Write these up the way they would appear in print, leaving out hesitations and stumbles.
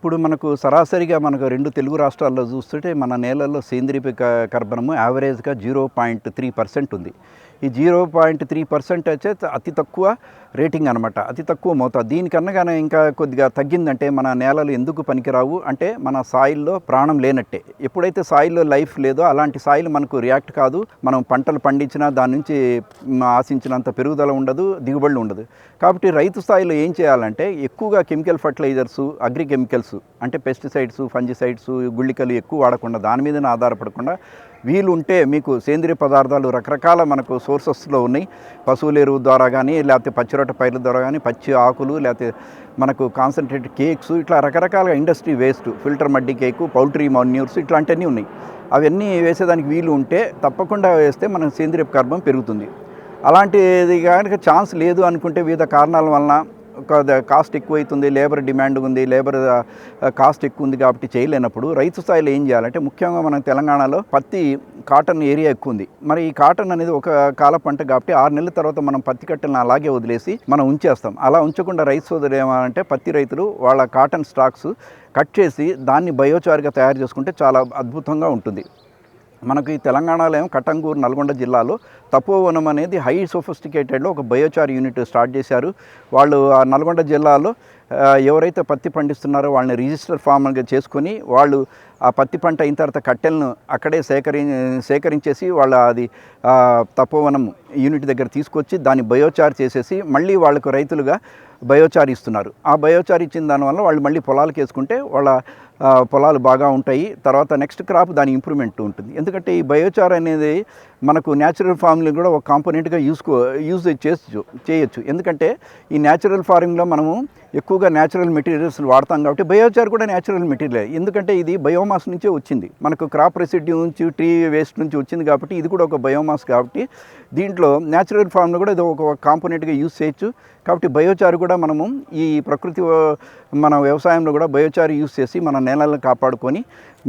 ఇప్పుడు మనకు సరాసరిగా మనకు 2 తెలుగు రాష్ట్రాల్లో చూస్తుంటే మన నేలల్లో సేంద్రీయ కర్బనము యావరేజ్‌గా 0.3% ఉంది. ఈ 0.3% అయితే అతి తక్కువ రేటింగ్ అనమాట. అతి తక్కువ మోతాదు. దీనికన్నా గాని ఇంకా కొద్దిగా తగ్గిందంటే మన నేలలు ఎందుకు పనికిరావు అంటే మన సాయిల్‌లో ప్రాణం లేనట్టే. ఎప్పుడైతే సాయిల్‌లో లైఫ్ లేదో అలాంటి సాయిల్ మనకు రియాక్ట్ కాదు. మనం పంటలు పండించినా దాని నుంచి ఆశించినంత పెరుగుదల ఉండదు, దిగుబడులు ఉండదు. కాబట్టి రైతు స్థాయిలో ఏం చేయాలంటే ఎక్కువగా కెమికల్ ఫర్టిలైజర్స్, అగ్రి కెమికల్స్ అంటే పెస్టిసైడ్స్, ఫంజిసైడ్స్, గుళికలు ఎక్కువ వాడకుండా దాని మీదనే ఆధారపడకుండా వీలుంటే మీకు సేంద్రియ పదార్థాలు రకరకాల మనకు సోర్సెస్లో ఉన్నాయి. పశువుల ఎరువు ద్వారా కానీ లేకపోతే పచ్చిరొట్ట పైర్ల ద్వారా కానీ పచ్చి ఆకులు లేకపోతే మనకు కాన్సన్ట్రేటెడ్ కేక్స్ ఇట్లా రకరకాల ఇండస్ట్రీ వేస్ట్ ఫిల్టర్ మడ్డి కేకు పౌల్ట్రీ మాన్యూర్స్ ఇట్లాంటివన్నీ ఉన్నాయి. అవన్నీ వేసేదానికి వీలు ఉంటే తప్పకుండా వేస్తే మన సేంద్రియ కర్బనం పెరుగుతుంది. అలాంటిది కనుక ఛాన్స్ లేదు అనుకుంటే వివిధ కారణాల వలన కాస్ట్ ఎక్కువైతుంది, లేబర్ డిమాండ్ ఉంది, లేబర్ కాస్ట్ ఎక్కువ ఉంది కాబట్టి చేయలేనప్పుడు రైతు స్థాయిలో ఏం చేయాలంటే ముఖ్యంగా మన తెలంగాణలో కాటన్ ఏరియా ఎక్కువ ఉంది. మరి ఈ కాటన్ అనేది ఒక కాల పంట కాబట్టి 6 నెలల తర్వాత మనం పత్తి కట్టెలను అలాగే వదిలేసి మనం ఉంచేస్తాం. అలా ఉంచకుండా రైతు సోదరులు ఏమంటే పత్తి రైతులు వాళ్ళ కాటన్ స్టాక్స్ కట్ చేసి దాన్ని బయోచార్గా తయారు చేసుకుంటే చాలా అద్భుతంగా ఉంటుంది. మనకు ఈ తెలంగాణలో ఏమో కట్టంగూరు నల్గొండ జిల్లాలో తపోవనం అనేది హై సోఫిస్టికేటెడ్లో ఒక బయోచార్ యూనిట్ స్టార్ట్ చేశారు. వాళ్ళు ఆ నల్గొండ జిల్లాలో ఎవరైతే పత్తి పండిస్తున్నారో వాళ్ళని రిజిస్టర్ ఫామ్గా చేసుకొని వాళ్ళు ఆ పత్తి పంట అయిన తర్వాత కట్టెలను అక్కడే సేకరించేసి వాళ్ళ అది తపోవనం యూనిట్ దగ్గర తీసుకొచ్చి దాన్ని బయోచార్ చేసేసి మళ్ళీ వాళ్ళకు రైతులుగా బయోచార్ ఇస్తున్నారు. ఆ బయోచార్ ఇచ్చిన దానివల్ల వాళ్ళు మళ్ళీ పొలాలకు వేసుకుంటే వాళ్ళ పొలాలు బాగా ఉంటాయి. తర్వాత నెక్స్ట్ క్రాప్ దాని ఇంప్రూవ్మెంట్ ఉంటుంది. ఎందుకంటే ఈ బయోచార్ అనేది మనకు న్యాచురల్ ఫార్మింగ్ కూడా ఒక కాంపోనెంట్గా యూజ్ చేయొచ్చు. ఎందుకంటే ఈ న్యాచురల్ ఫార్మింగ్లో మనము ఎక్కువగా న్యాచురల్ మెటీరియల్స్ వాడతాం కాబట్టి బయోచార్ కూడా న్యాచురల్ మెటీరియల్. ఎందుకంటే ఇది బయోమాస్ నుంచే వచ్చింది. మనకు క్రాప్ రెసిడ్యూ నుంచి ట్రీ వేస్ట్ నుంచి వచ్చింది కాబట్టి ఇది కూడా ఒక బయోమాస్ కాబట్టి దీంట్లో న్యాచురల్ ఫార్మ్లో కూడా ఇది ఒక కాంపోనెంట్గా యూజ్ చేయొచ్చు. కాబట్టి బయోచార్ కూడా మనము ఈ మన వ్యవసాయంలో కూడా బయోచార్ యూజ్ చేసి మన నేలలను కాపాడుకొని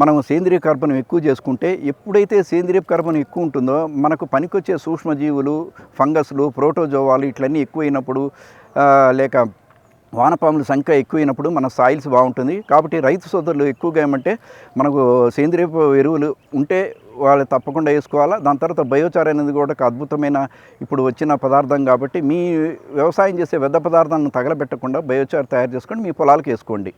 మనం సేంద్రియ కర్బనం ఎక్కువ చేసుకుంటే ఎప్పుడైతే సేంద్రియ కర్బనం ఎక్కువ ఉంటుందో మనకు పనికొచ్చే సూక్ష్మజీవులు, ఫంగస్లు, ప్రోటోజోవాలు ఇట్లన్నీ ఎక్కువైనప్పుడు లేక వానపాముల సంఖ్య ఎక్కువైనప్పుడు మన సాయిల్స్ బాగుంటుంది. కాబట్టి రైతు సోదరులు ఎక్కువగా ఏమంటే మనకు సేంద్రియ ఎరువులు ఉంటే వాళ్ళు తప్పకుండా వేసుకోవాలా. దాని తర్వాత బయోచార్ అనేది కూడా ఒక అద్భుతమైన ఇప్పుడు వచ్చిన పదార్థం కాబట్టి మీ వ్యవసాయం చేసే వ్యర్థ పదార్థాలను తగలబెట్టకుండా బయోచార్ తయారు చేసుకొని మీ పొలాలకు వేసుకోండి.